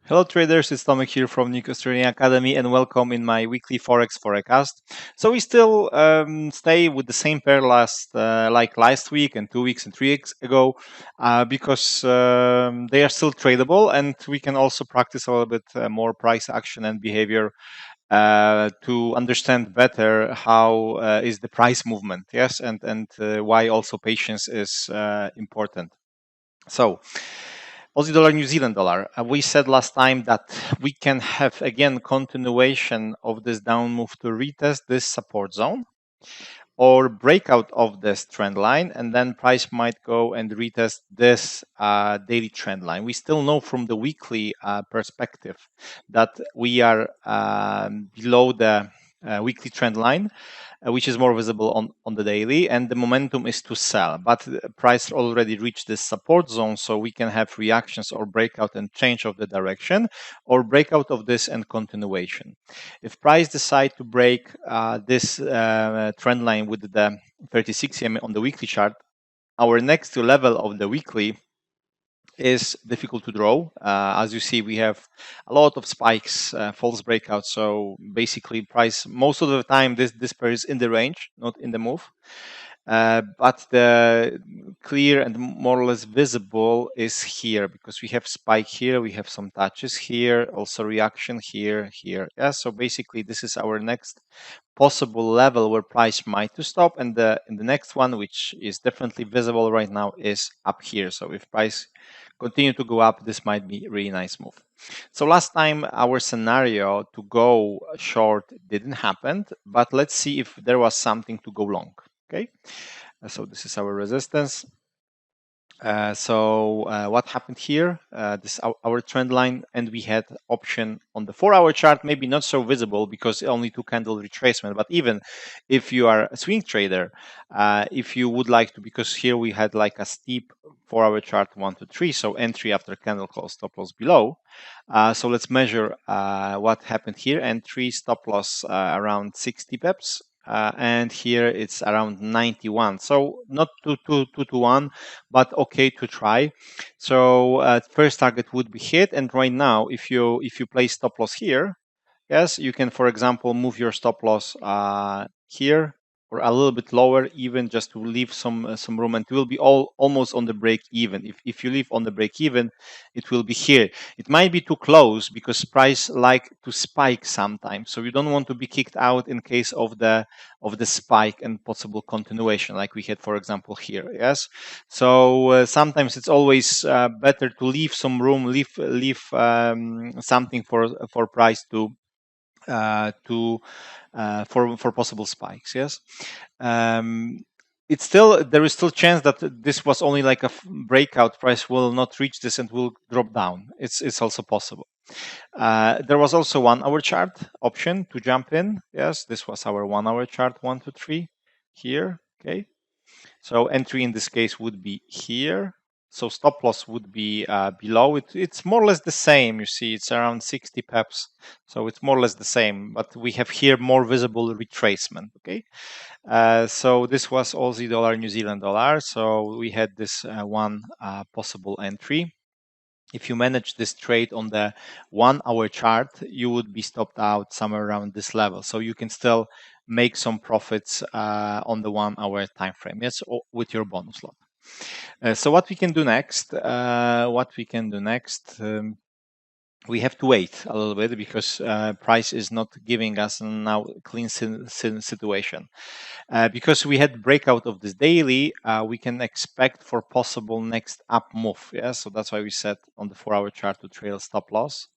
Hello traders, it's Tomek here from Nikos Trading Academy and welcome in my weekly Forex Forecast. So we still stay with the same pair like last week and 2 weeks and 3 weeks ago because they are still tradable and we can also practice a little bit more price action and behavior to understand better how is the price movement, yes, and why also patience is important. So Aussie dollar, New Zealand dollar. We said last time that we can have again continuation of this down move to retest this support zone or breakout of this trend line, and then price might go and retest this daily trend line. We still know from the weekly perspective that we are below the weekly trend line, which is more visible on the daily, and the momentum is to sell. But the price already reached this support zone, so we can have reactions or breakout and change of the direction, or breakout of this and continuation. If price decide to break this trend line with the 36 EMA on the weekly chart, our next level of the weekly is difficult to draw. As you see, we have a lot of spikes, false breakouts. So basically, price most of the time this pair is in the range, not in the move. But the clear and more or less visible is here because we have spike here, we have some touches here, also reaction here. Yeah, so basically this is our next possible level where price might to stop, and the next one, which is definitely visible right now, is up here. So if price continue to go up, this might be a really nice move. So last time our scenario to go short didn't happen, but let's see if there was something to go long. Okay, so this is our resistance. What happened here? This our trend line, and we had option on the 4-hour chart, maybe not so visible because only 2 candle retracement. But even if you are a swing trader, if you would like to, because here we had like a steep 4-hour chart 1 to 3, so entry after candle close, stop loss below. So let's measure what happened here. Entry, stop loss around 60 pips. And here it's around 91, so not 2 to 1, but okay to try. So first target would be hit, and right now if you place stop loss here, yes, you can, for example, move your stop loss here or a little bit lower, even just to leave some room, and it will be almost on the break even. If you leave on the break even, it will be here. It might be too close because price like to spike sometimes, so you don't want to be kicked out in case of the spike and possible continuation, like we had, for example, here. Yes, so sometimes it's always better to leave some room, leave something for price to for possible spikes. Yes, it's still, there is still chance that this was only like a breakout. Price will not reach this and will drop down. It's also possible. There was also 1-hour chart option to jump in. Yes, this was our 1-hour chart, 1 to 3 here. Okay, so entry in this case would be here. So stop loss would be below it. It's more or less the same. You see, it's around 60 pips. So it's more or less the same, but we have here more visible retracement. Okay. So this was Aussie dollar, New Zealand dollar. So we had this one possible entry. If you manage this trade on the 1-hour chart, you would be stopped out somewhere around this level. So you can still make some profits on the 1-hour time frame. Yes, with your bonus lot. So what we can do next? We have to wait a little bit because price is not giving us now clean situation. Because we had breakout of this daily, we can expect for possible next up move. Yeah, so that's why we set on the 4-hour chart to trail stop loss.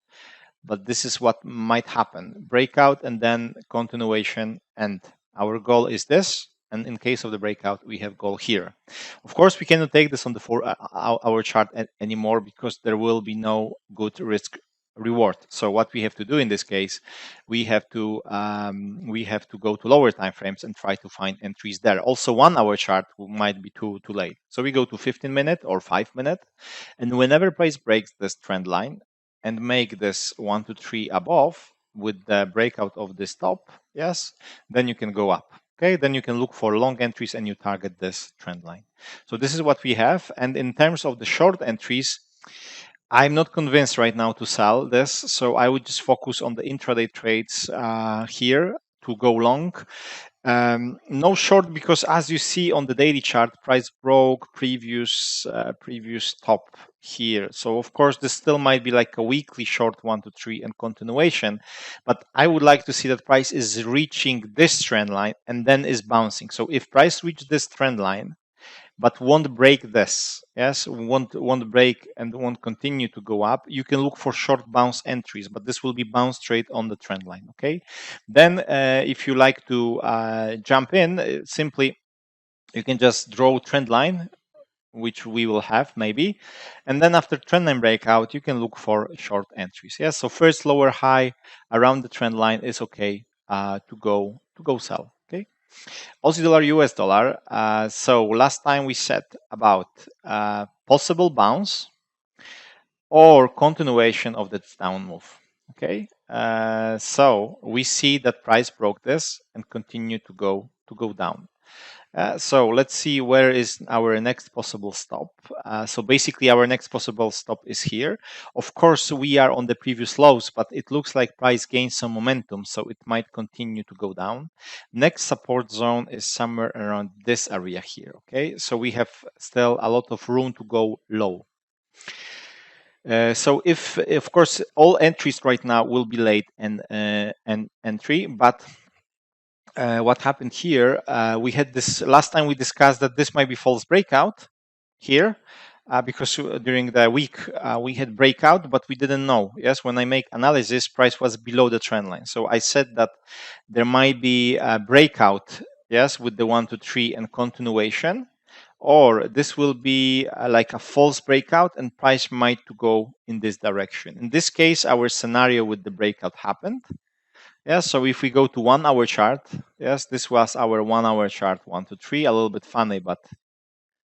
But this is what might happen: breakout and then continuation. And our goal is this. And in case of the breakout, we have goal here. Of course, we cannot take this on the 4-hour chart anymore because there will be no good risk reward. So what we have to do in this case, we have to go to lower time frames and try to find entries there. Also, 1-hour chart might be too late. So we go to 15-minute or 5-minute, and whenever price breaks this trend line and make this 1 to 3 above with the breakout of this top, yes, then you can go up. Okay, then you can look for long entries and you target this trend line. So this is what we have. And in terms of the short entries, I'm not convinced right now to sell this, so I would just focus on the intraday trades here to go long. No short, because as you see on the daily chart, price broke previous top here. So of course this still might be like a weekly short 1 to 3 and continuation, but I would like to see that price is reaching this trend line and then is bouncing. So if price reach this trend line but won't break this, yes, won't break and won't continue to go up, you can look for short bounce entries, but this will be bounce straight on the trend line. Okay, then if you like to jump in, simply you can just draw trend line, which we will have maybe, and then after trend line breakout you can look for short entries. Yes, so first lower high around the trend line is okay to go sell. Okay, Aussie dollar, US dollar. So last time we said about possible bounce or continuation of that down move. Okay, so we see that price broke this and continue to go down. So let's see where is our next possible stop. So basically our next possible stop is here. Of course, we are on the previous lows, but it looks like price gains some momentum, so it might continue to go down. Next support zone is somewhere around this area here. Okay, so we have still a lot of room to go low. So if of course all entries right now will be late and entry, but what happened here, we had this last time we discussed that this might be false breakout here, because during the week we had breakout, but we didn't know. Yes, when I make analysis, price was below the trend line. So I said that there might be a breakout, yes, with the 1 to 3 and continuation, or this will be like a false breakout and price might to go in this direction. In this case, our scenario with the breakout happened. Yes, so if we go to 1 hour chart, yes, this was our 1 hour chart, 1 to 3, a little bit funny, but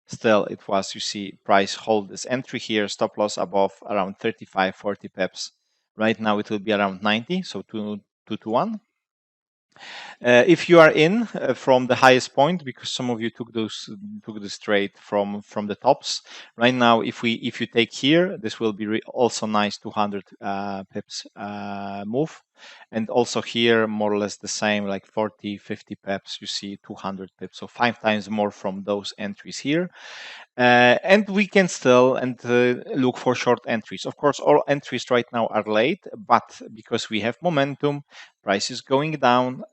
still it was, you see, price hold this entry here, stop loss above around 35, 40 pips. Right now it will be around 90, so 2 to 1. If you are in from the highest point, because some of you took this trade from the tops. Right now, if you take here, this will be also nice 200 pips move, and also here more or less the same, like 40, 50 pips. You see 200 pips, so 5 times more from those entries here. And we can still look for short entries. Of course, all entries right now are late, but because we have momentum, price is going down.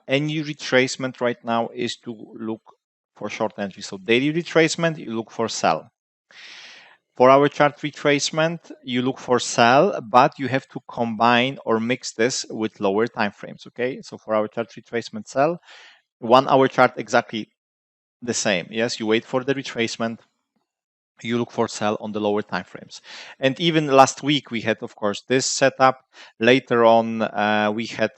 Any retracement right now is to look for short entries. So daily retracement, you look for sell. For our chart retracement, you look for sell, but you have to combine or mix this with lower time frames. Okay, so for our chart retracement, sell. 1 hour chart, exactly the same. Yes, you wait for the retracement, you look for sell on the lower time frames. And even last week we had, of course, this setup. Later on we had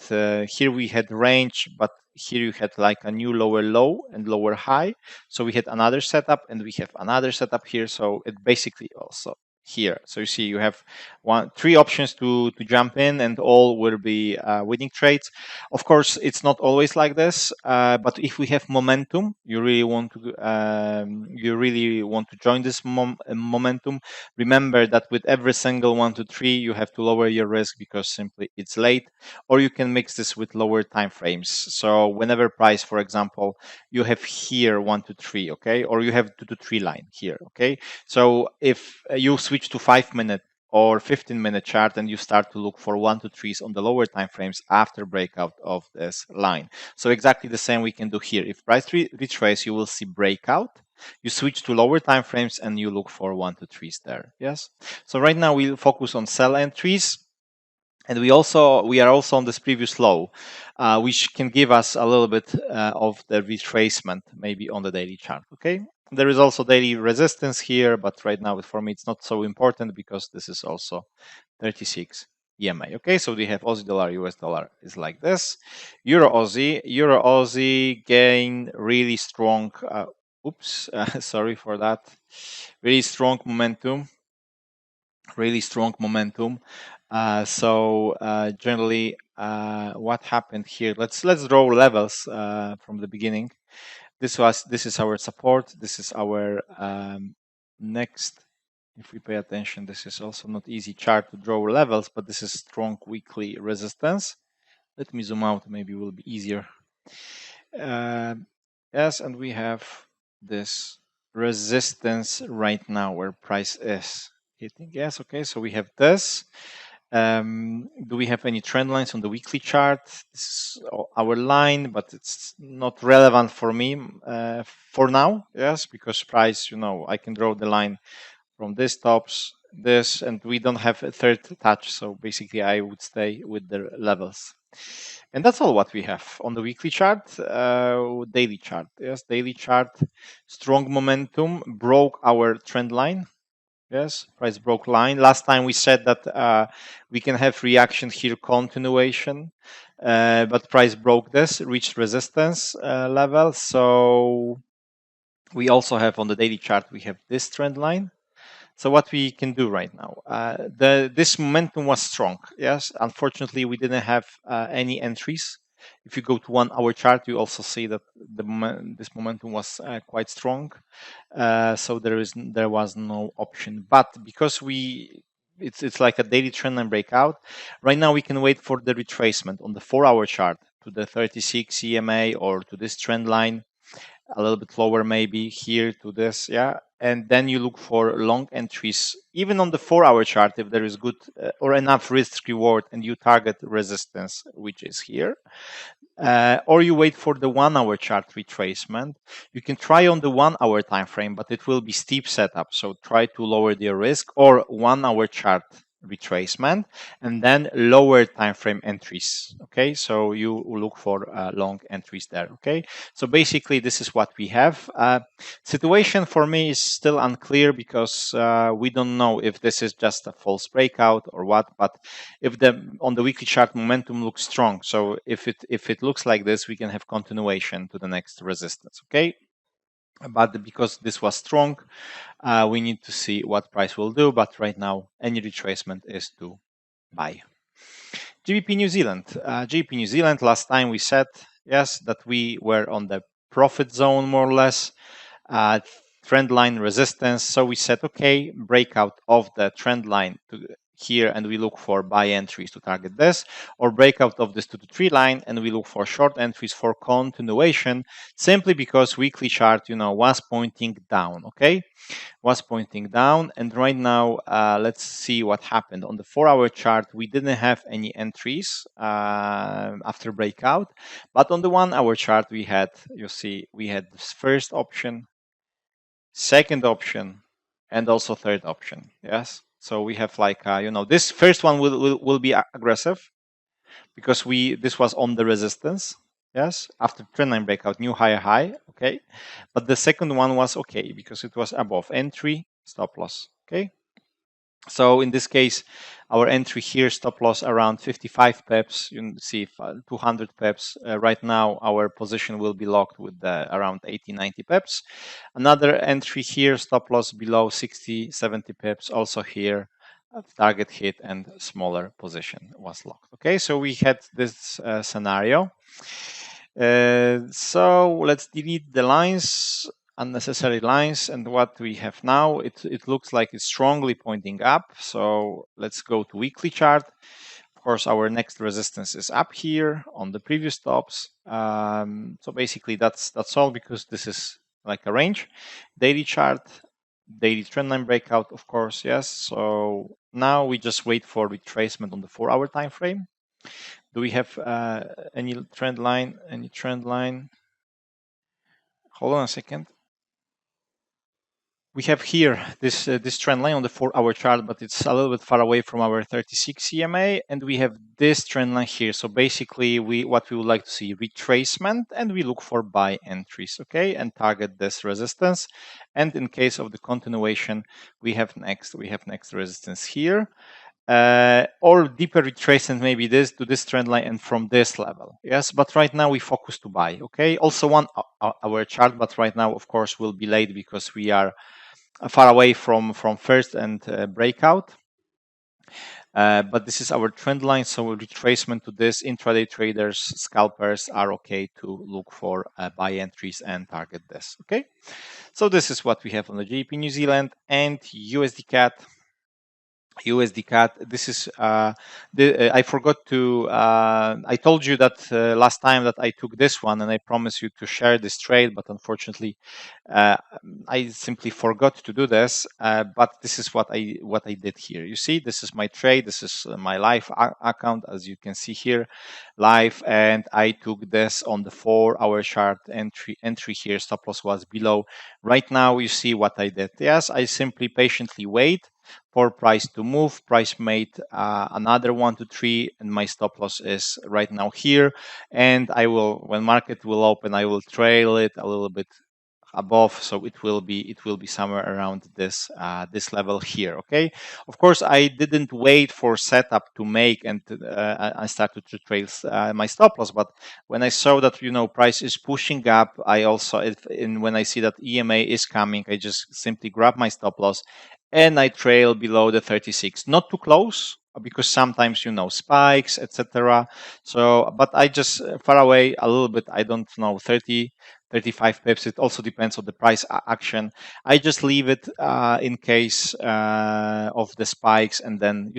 here we had range, but here you had like a new lower low and lower high. So we had another setup and we have another setup here. So it basically also here. So you see you have three options to jump in, and all will be winning trades. Of course, it's not always like this, but if we have momentum, you really want to join this momentum. Remember that with every single 1 to 3, you have to lower your risk because simply it's late, or you can mix this with lower time frames. So whenever price, for example, you have here 1 to 3, okay, or you have 2 to 3 line here, okay. So if you switch to 5-minute or 15-minute chart and you start to look for 1 to 3s on the lower time frames after breakout of this line. So exactly the same we can do here. If price retrace, you will see breakout. You switch to lower time frames and you look for 1 to 3s there. Yes. So right now we'll focus on sell entries. And we are also on this previous low, which can give us a little bit of the retracement maybe on the daily chart. Okay. There is also daily resistance here, but right now for me it's not so important because this is also 36 EMA. Okay, so we have Aussie dollar, US dollar is like this. Euro Aussie gain really strong. Sorry for that. Really strong momentum. Generally, what happened here? Let's draw levels from the beginning. This is our support. This is our next If we pay attention, this is also not easy chart to draw levels, but this is strong weekly resistance. Let me zoom out, maybe it will be easier. Yes, and we have this resistance right now where price is hitting. Yes, okay, so we have this. Do we have any trend lines on the weekly chart? This is our line, but it's not relevant for me for now. Yes, because price, I can draw the line from this stops, this, and we don't have a third touch. So basically, I would stay with the levels. And that's all what we have on the weekly chart. Daily chart. Yes, daily chart. Strong momentum broke our trend line. Yes, price broke line. Last time we said that we can have reaction here, continuation, but price broke this, reached resistance level. So we also have on the daily chart, we have this trend line. So what we can do right now, this momentum was strong. Yes, unfortunately, we didn't have any entries. If you go to 1 hour chart, you also see that this momentum was quite strong. So there was no option. But because it's like a daily trend line breakout. Right now, we can wait for the retracement on the 4-hour chart to the 36 EMA or to this trend line, a little bit lower maybe here to this, yeah. And then you look for long entries, even on the 4-hour chart, if there is good or enough risk reward, and you target resistance, which is here. Or you wait for the 1-hour chart retracement. You can try on the 1-hour time frame, but it will be steep setup. So try to lower the risk, or 1-hour chart retracement and then lower time frame entries. Okay, so you look for long entries there. Okay, so basically this is what we have. Situation for me is still unclear because we don't know if this is just a false breakout or what. But if on the weekly chart momentum looks strong, so if it looks like this, we can have continuation to the next resistance. Okay, but because this was strong, we need to see what price will do. But right now, any retracement is to buy. GBP New Zealand. GBP New Zealand, last time we said, yes, that we were on the profit zone more or less. Trend line resistance. So we said, okay, breakout of the trend line to here, and we look for buy entries to target this, or breakout of this 2 to 3 line, and we look for short entries for continuation, simply because weekly chart, was pointing down. Okay, was pointing down, and right now, let's see what happened on the 4-hour chart. We didn't have any entries after breakout, but on the 1-hour chart, we had, you see, we had this first option, second option, and also third option. Yes, so we have like this first one will be aggressive because this was on the resistance. Yes, after trend line breakout, new higher high. Okay, but the second one was okay because it was above entry, stop loss. Okay, so in this case, our entry here, stop loss around 55 pips. You can see 200 pips. Right now, our position will be locked with around 80, 90 pips. Another entry here, stop loss below 60, 70 pips. Also here, target hit and smaller position was locked. Okay, so we had this scenario. So let's delete the lines, unnecessary lines, and what we have now, it looks like it's strongly pointing up. So let's go to weekly chart. Of course, our next resistance is up here on the previous tops. So basically that's all, because this is like a range. Daily chart, daily trendline breakout, of course, yes. So now we just wait for retracement on the 4-hour time frame. Do we have any trend line? Any trend line? Hold on a second. We have here this trend line on the 4-hour chart, but it's a little bit far away from our 36 EMA, and we have this trend line here. So basically, what we would like to see, retracement, and we look for buy entries, okay, and target this resistance. And in case of the continuation, we have next resistance here. Or deeper retracement, maybe this to this trend line and from this level. Yes, but right now we focus to buy. Okay, also 1-hour chart, but right now, of course, will be late because we are far away from first and breakout. but this is our trend line. So retracement to this, intraday traders, scalpers are okay to look for buy entries and target this. Okay, so this is what we have on the GBP New Zealand and USD USDCAD. This is I forgot to. I told you that last time that I took this one, and I promised you to share this trade, but unfortunately, uh, I simply forgot to do this. But this is what I did here. You see, this is my trade. This is my live account, as you can see here, live, and I took this on the 4-hour chart entry here. Stop loss was below. Right now, you see what I did. Yes, I simply patiently wait for price to move. Price made another 1 to 3, and my stop loss is right now here. And I will, when market will open, I will trail it a little bit above, so it will be somewhere around this level here. Okay, of course I didn't wait for setup to make, and I started to trail my stop loss. But when I saw that price is pushing up, I also when I see that EMA is coming, I just simply grab my stop loss and I trail below the 36, not too close, because sometimes spikes, etc. So but I just far away a little bit, I don't know, 30, 35 pips. It also depends on the price action. I just leave it in case of the spikes, and then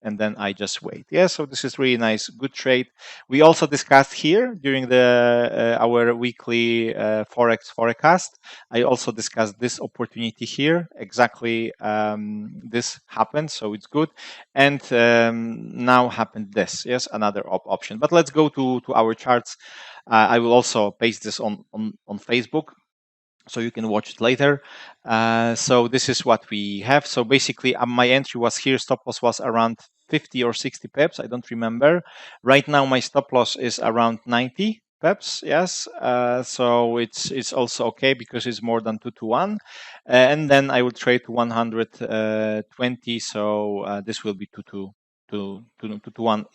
and then I just wait. Yeah, so this is really nice, good trade. We also discussed here during the our weekly forex forecast. I also discussed this opportunity here. Exactly, this happened, so it's good. And now happened this. Yes, another option. But let's go to our charts. I will also paste this on Facebook, so you can watch it later. So this is what we have. So basically, my entry was here. Stop loss was around 50 or 60 pips. I don't remember. Right now, my stop loss is around 90 pips. Yes. So it's also okay because it's more than 2 to 1. And then I will trade to 120. So this will be 2 to 1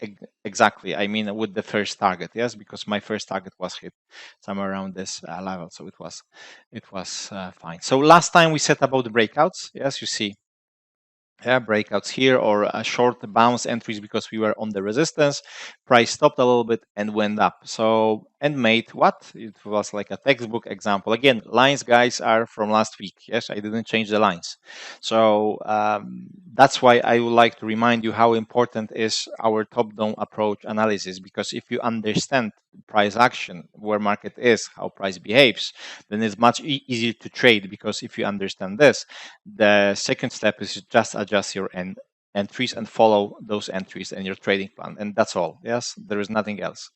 exactly. I mean, with the first target, yes, because my first target was hit somewhere around this level, so it was fine. So last time we said about the breakouts, yes, you see, yeah, breakouts here, or short bounce entries because we were on the resistance. Price stopped a little bit and went up. So, and made what? It was like a textbook example. Again, lines, guys, are from last week. Yes, I didn't change the lines. So that's why I would like to remind you how important is our top-down approach analysis, because if you understand price action, where market is, how price behaves, then it's much easier to trade, because if you understand this, the second step is just adjust your entries and follow those entries and your trading plan, and that's all. Yes, there is nothing else.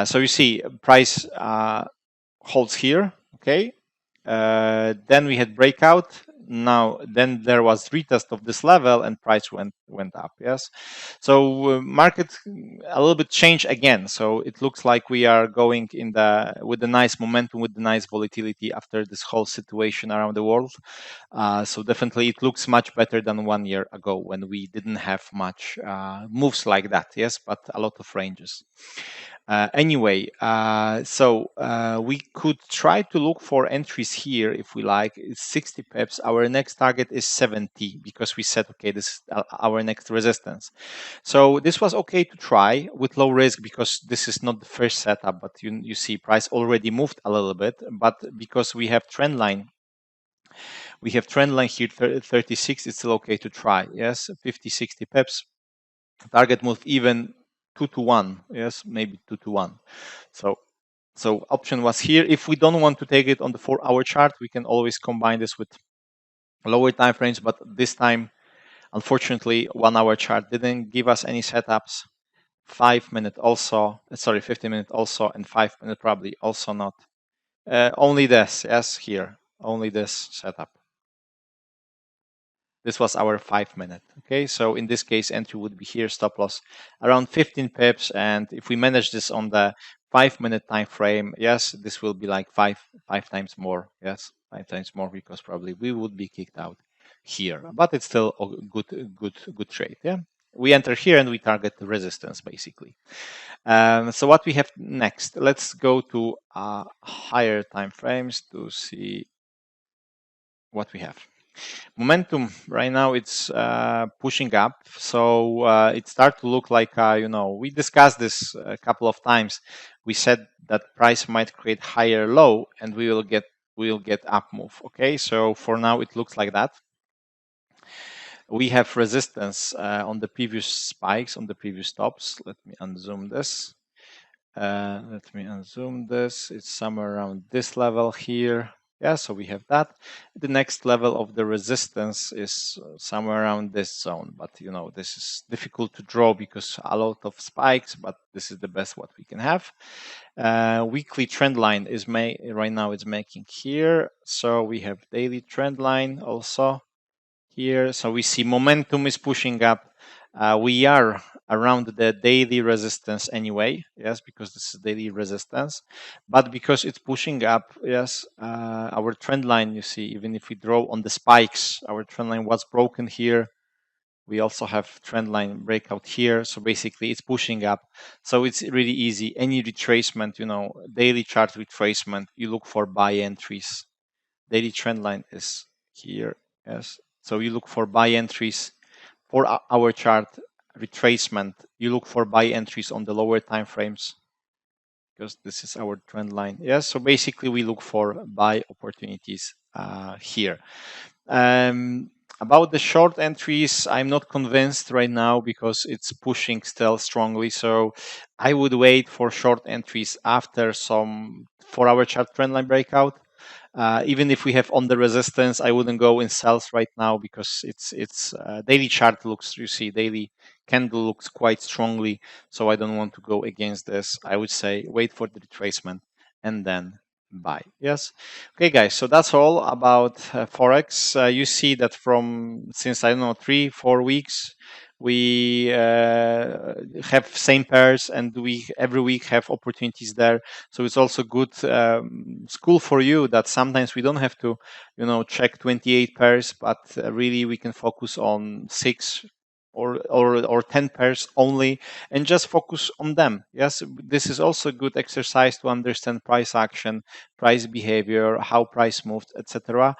So you see, price holds here. Okay, then we had breakout. Now then there was retest of this level and price went up. Yes, so market a little bit changed again. So it looks like we are going with the nice momentum, with the nice volatility after this whole situation around the world. So definitely it looks much better than 1 year ago, when we didn't have much moves like that. Yes, but a lot of ranges. Anyway, so we could try to look for entries here if we like. It's 60 pips. Our next target is 70, because we said, okay, this is our next resistance. So this was okay to try with low risk, because this is not the first setup, but you see price already moved a little bit. But because we have trend line here, 36, it's still okay to try. Yes, 50, 60 pips. Target move even 2 to 1. Yes, maybe 2 to 1. So option was here. If we don't want to take it on the 4-hour chart, we can always combine this with lower time frames. But this time, unfortunately, 1-hour chart didn't give us any setups. 5-minute also, sorry, 50-minute also, and 5-minute probably also not. Only this, yes, here, only this setup. This was our 5-minute. Okay, so in this case, entry would be here, stop loss around 15 pips. And if we manage this on the 5-minute time frame, yes, this will be like five times more. Yes, 5 times more, because probably we would be kicked out here. But it's still a good trade. Yeah, we enter here and we target the resistance basically. So what we have next? Let's go to higher time frames to see what we have. Momentum right now it's pushing up, so it start to look like we discussed this a couple of times. We said that price might create higher low and we'll get up move. Okay, so for now it looks like that. We have resistance on the previous spikes, on the previous tops. Let me unzoom this. It's somewhere around this level here. Yeah, so we have that. The next level of the resistance is somewhere around this zone, but this is difficult to draw because a lot of spikes, but this is the best what we can have. Weekly trend line is right now it's making here. So we have daily trend line also here. So we see momentum is pushing up. We are around the daily resistance anyway, yes, because this is daily resistance. But because it's pushing up, yes, our trend line, you see, even if we draw on the spikes, our trend line was broken here. We also have trend line breakout here. So basically it's pushing up. So it's really easy. Any retracement, daily chart retracement, you look for buy entries. Daily trend line is here, yes. So you look for buy entries for our chart retracement. You look for buy entries on the lower time frames because this is our trend line. Yes, so basically we look for buy opportunities here. About the short entries, I'm not convinced right now because it's pushing still strongly. So I would wait for short entries after some 4-hour chart trendline breakout. Even if we have on the resistance, I wouldn't go in sells right now because it's daily chart looks, you see, daily candle looks quite strongly. So I don't want to go against this. I would say wait for the retracement and then buy. Yes. Okay, guys. So that's all about Forex. You see that from since I don't know 3-4 weeks, we have same pairs and we every week have opportunities there. So it's also good school for you that sometimes we don't have to check 28 pairs, but really we can focus on 6 or 10 pairs only and just focus on them. Yes, this is also a good exercise to understand price action, price behavior, how price moved, etc.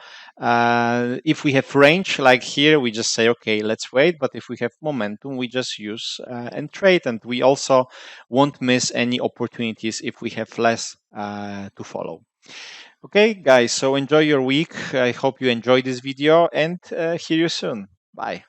If we have range like here, we just say, okay, let's wait. But if we have momentum, we just use and trade. And we also won't miss any opportunities if we have less to follow. Okay, guys, so enjoy your week. I hope you enjoyed this video and hear you soon. Bye.